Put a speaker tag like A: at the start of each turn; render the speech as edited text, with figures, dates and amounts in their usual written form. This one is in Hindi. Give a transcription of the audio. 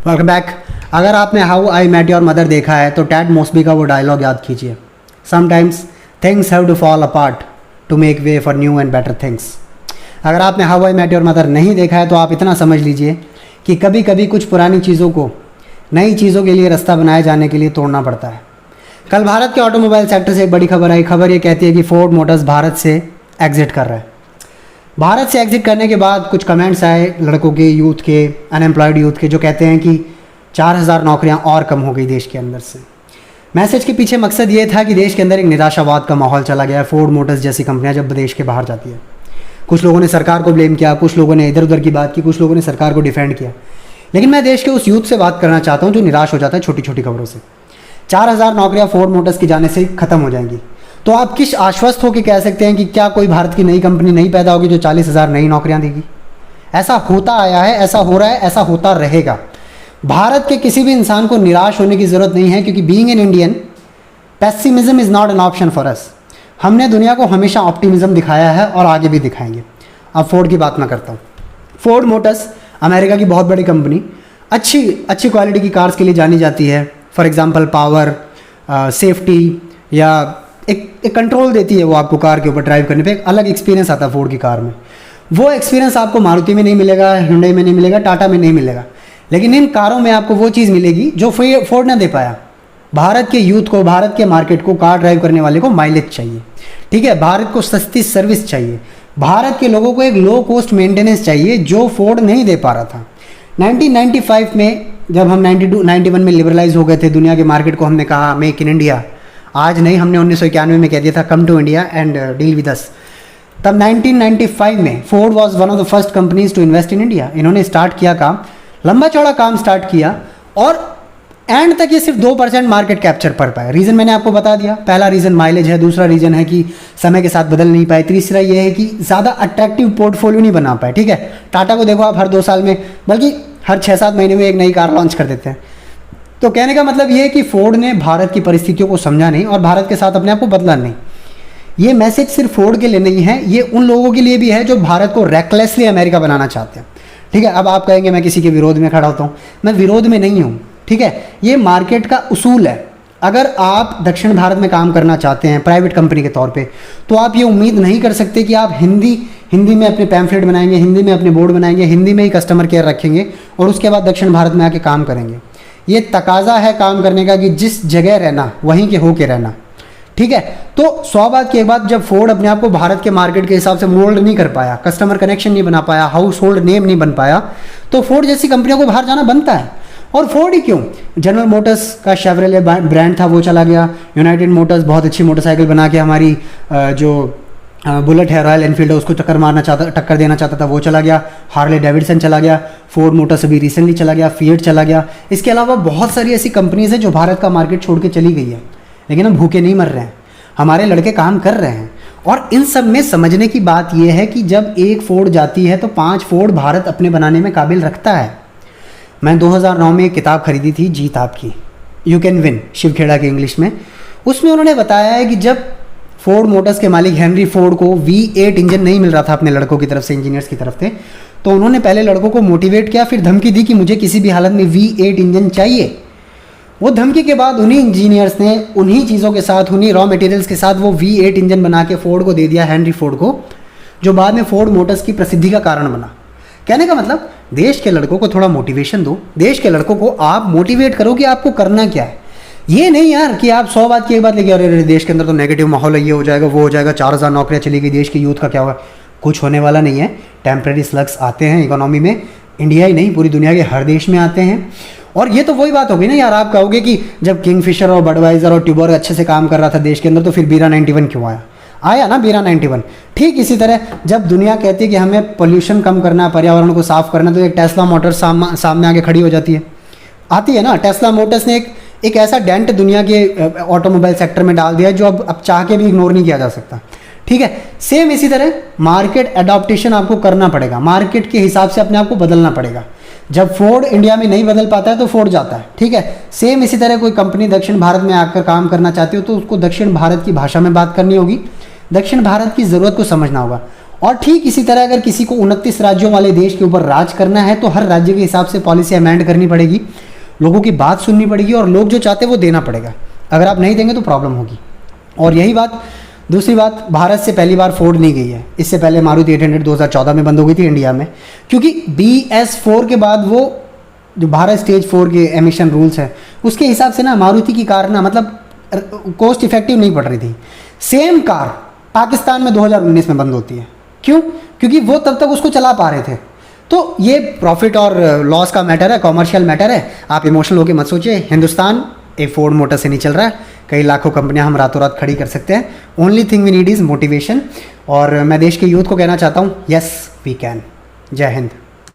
A: Welcome back. अगर आपने how I met your mother देखा है तो टैड मॉस्बी का वो डायलॉग याद कीजिए, sometimes things have to fall apart to make way for new and better things. अगर आपने how I met your mother नहीं देखा है तो आप इतना समझ लीजिए कि कभी कभी कुछ पुरानी चीज़ों को नई चीज़ों के लिए रास्ता बनाए जाने के लिए तोड़ना पड़ता है। कल भारत के ऑटोमोबाइल सेक्टर से एक बड़ी खबर आई। खबर ये कहती है कि फोर्ड मोटर्स भारत से एग्जिट कर रहा है। भारत से एग्जिट करने के बाद कुछ कमेंट्स आए लड़कों के, यूथ के, अनएम्प्लॉयड यूथ के, जो कहते हैं कि 4000 नौकरियां और कम हो गई देश के अंदर से। मैसेज के पीछे मकसद ये था कि देश के अंदर एक निराशावाद का माहौल चला गया है। फोर्ड मोटर्स जैसी कंपनियां जब देश के बाहर जाती है, कुछ लोगों ने सरकार को ब्लेम किया, कुछ लोगों ने इधर उधर की बात की, कुछ लोगों ने सरकार को डिफेंड किया। लेकिन मैं देश के उस यूथ से बात करना चाहता हूँ जो निराश हो जाता है छोटी छोटी खबरों से। 4000 नौकरियां फोर्ड मोटर्स की जाने से खत्म हो जाएंगी, तो आप किस आश्वस्त होकर कह सकते हैं कि क्या कोई भारत की नई कंपनी नहीं पैदा होगी जो 40,000 नई नौकरियां देगी? ऐसा होता आया है, ऐसा हो रहा है, ऐसा होता रहेगा। भारत के किसी भी इंसान को निराश होने की ज़रूरत नहीं है, क्योंकि being an Indian, pessimism is not an option for us. हमने दुनिया को हमेशा ऑप्टिमिज्म दिखाया है और आगे भी दिखाएंगे। अब फोर्ड की बात मैं करता हूँ। फोर्ड मोटर्स अमेरिका की बहुत बड़ी कंपनी, अच्छी क्वालिटी की कार्स के लिए जानी जाती है। फॉर एग्जांपल पावर, सेफ्टी, या एक कंट्रोल देती है वो आपको कार के ऊपर ड्राइव करने पे। एक अलग एक्सपीरियंस आता है फोर्ड की कार में। वो एक्सपीरियंस आपको मारुति में नहीं मिलेगा, हुंडई में नहीं मिलेगा, टाटा में नहीं मिलेगा, लेकिन इन कारों में आपको वो चीज़ मिलेगी जो फोर्ड ने दे पाया। भारत के यूथ को, भारत के मार्केट को, कार ड्राइव करने वाले को माइलेज चाहिए, ठीक है। भारत को सस्ती सर्विस चाहिए। भारत के लोगों को एक लो कॉस्ट मेंटेनेंस चाहिए जो फोर्ड नहीं दे पा रहा था। 1995 में जब हम 91 में लिबरलाइज हो गए थे दुनिया के मार्केट को, हमने कहा मेक इन इंडिया। आज नहीं, हमने 1991 में कह दिया था come to India and deal with us. तब 1995 में Ford was one of the first companies to invest in India. इन्होंने स्टार्ट किया काम, लंबा चौड़ा काम स्टार्ट किया, और एंड तक ये सिर्फ 2% मार्केट कैप्चर कर पाए। रीज़न मैंने आपको बता दिया। पहला रीज़न माइलेज है, दूसरा रीज़न है कि समय के साथ बदल नहीं पाए, तीसरा ये है कि ज़्यादा अट्रैक्टिव पोर्टफोलियो नहीं बना पाए, ठीक है। टाटा को देखो आप, हर 2 साल में, बल्कि हर 6-7 महीने में एक नई कार लॉन्च कर देते हैं। तो कहने का मतलब ये है कि फोर्ड ने भारत की परिस्थितियों को समझा नहीं और भारत के साथ अपने आप को बदला नहीं। ये मैसेज सिर्फ फोर्ड के लिए नहीं है, ये उन लोगों के लिए भी है जो भारत को रेकलेसली अमेरिका बनाना चाहते हैं, ठीक है। अब आप कहेंगे मैं किसी के विरोध में खड़ा होता हूँ, मैं विरोध में नहीं हूँ, ठीक है। ये मार्केट का उसूल है। अगर आप दक्षिण भारत में काम करना चाहते हैं प्राइवेट कंपनी के तौर पे, तो आप ये उम्मीद नहीं कर सकते कि आप हिंदी में अपने पैम्फलेट बनाएंगे, हिंदी में अपने बोर्ड बनाएंगे, हिंदी में ही कस्टमर केयर रखेंगे और उसके बाद दक्षिण भारत में आके काम करेंगे। ये तकाजा है काम करने का कि जिस जगह रहना वहीं के होके रहना, ठीक है। तो 100 बात की एक बात, जब फोर्ड अपने आप को भारत के मार्केट के हिसाब से मोल्ड नहीं कर पाया, कस्टमर कनेक्शन नहीं बना पाया, हाउस होल्ड नेम नहीं बन पाया, तो फोर्ड जैसी कंपनियों को बाहर जाना बनता है। और फोर्ड ही क्यों, जनरल मोटर्स का शेवरले ब्रांड था वो चला गया। यूनाइटेड मोटर्स बहुत अच्छी मोटरसाइकिल बना के हमारी जो बुलेट है, रॉयल एनफील्ड है, उसको टक्कर देना चाहता था, वो चला गया। हार्ले डेविडसन चला गया। फोर्ड मोटर्स अभी रिसेंटली चला गया। फिएट चला गया। इसके अलावा बहुत सारी ऐसी कंपनीज हैं जो भारत का मार्केट छोड़ के चली गई है, लेकिन हम भूखे नहीं मर रहे हैं, हमारे लड़के काम कर रहे हैं। और इन सब में समझने की बात यह है कि जब एक फोर्ड जाती है तो 5 फोर्ड भारत अपने बनाने में काबिल रखता है। मैं 2009 में एक किताब खरीदी थी जीत आपकी, you can win, Shiv Khera के इंग्लिश में। उसमें उन्होंने बताया है कि जब फोर्ड मोटर्स के मालिक हेनरी फोर्ड को V8 इंजन नहीं मिल रहा था अपने लड़कों की तरफ से, इंजीनियर्स की तरफ से, तो उन्होंने पहले लड़कों को मोटिवेट किया, फिर धमकी दी कि मुझे किसी भी हालत में V8 इंजन चाहिए। वो धमकी के बाद उन्हीं इंजीनियर्स ने उन्हीं चीज़ों के साथ, उन्हीं रॉ मटेरियल्स के साथ वो V8 इंजन बना के फोर्ड को दे दिया, हेनरी फोर्ड को, जो बाद में फोर्ड मोटर्स की प्रसिद्धि का कारण बना। कहने का मतलब, देश के लड़कों को थोड़ा मोटिवेशन दो, देश के लड़कों को आप मोटिवेट करो कि आपको करना क्या है। ये नहीं यार कि आप 100 बात की एक बात लेके, अरे देश के अंदर तो नेगेटिव माहौल है, ये हो जाएगा, वो हो जाएगा, 4000 नौकरियां चली गई, देश के यूथ का क्या होगा। कुछ होने वाला नहीं है। टेम्परेरी स्लग्स आते हैं इकोनॉमी में, इंडिया ही नहीं पूरी दुनिया के हर देश में आते हैं। और ये तो वही बात होगी ना यार, आप कहोगे कि जब किंगफिशर और बडवाइजर और ट्यूबर्ग अच्छे से काम कर रहा था देश के अंदर, तो फिर बीरा 91 क्यों आया ना बीरा 91। ठीक इसी तरह जब दुनिया कहती है कि हमें पोल्यूशन कम करना है, पर्यावरण को साफ करना, तो एक टेस्ला मोटर्स सामने आके खड़ी हो जाती है, आती है ना। टेस्ला मोटर्स ने एक ऐसा डेंट दुनिया के ऑटोमोबाइल सेक्टर में डाल दिया है जो अब चाह के भी इग्नोर नहीं किया जा सकता, ठीक है। सेम इसी तरह मार्केट एडॉप्टेशन आपको करना पड़ेगा, मार्केट के हिसाब से अपने आप को बदलना पड़ेगा। जब फोर्ड इंडिया में नहीं बदल पाता है तो फोर्ड जाता है, ठीक है। सेम इसी तरह कोई कंपनी दक्षिण भारत में आकर काम करना चाहती हो तो उसको दक्षिण भारत की भाषा में बात करनी होगी, दक्षिण भारत की ज़रूरत को समझना होगा। और ठीक इसी तरह अगर किसी को 29 राज्यों वाले देश के ऊपर राज करना है तो हर राज्य के हिसाब से पॉलिसी अमेंड करनी पड़ेगी, लोगों की बात सुननी पड़ेगी और लोग जो चाहते हैं वो देना पड़ेगा। अगर आप नहीं देंगे तो प्रॉब्लम होगी। और यही बात, दूसरी बात, भारत से पहली बार फोर्ड नहीं गई है। इससे पहले मारुति 800 2014 में बंद हो गई थी इंडिया में, क्योंकि BS4 के बाद वो जो भारत स्टेज 4 के एमिशन रूल्स है उसके हिसाब से ना मारुति की कार ना मतलब कॉस्ट इफेक्टिव नहीं पड़ रही थी। सेम कार पाकिस्तान में 2019 में बंद होती है। क्यों? क्योंकि वो तब तक उसको चला पा रहे थे। तो ये प्रॉफिट और लॉस का मैटर है, कॉमर्शियल मैटर है। आप इमोशनल होकर मत सोचिए। हिंदुस्तान एक फोर्ड मोटर से नहीं चल रहा है, कई लाखों कंपनियां हम रातों रात खड़ी कर सकते हैं। Only thing we need is motivation. और मैं देश के यूथ को कहना चाहता हूँ, यस वी कैन। जय हिंद।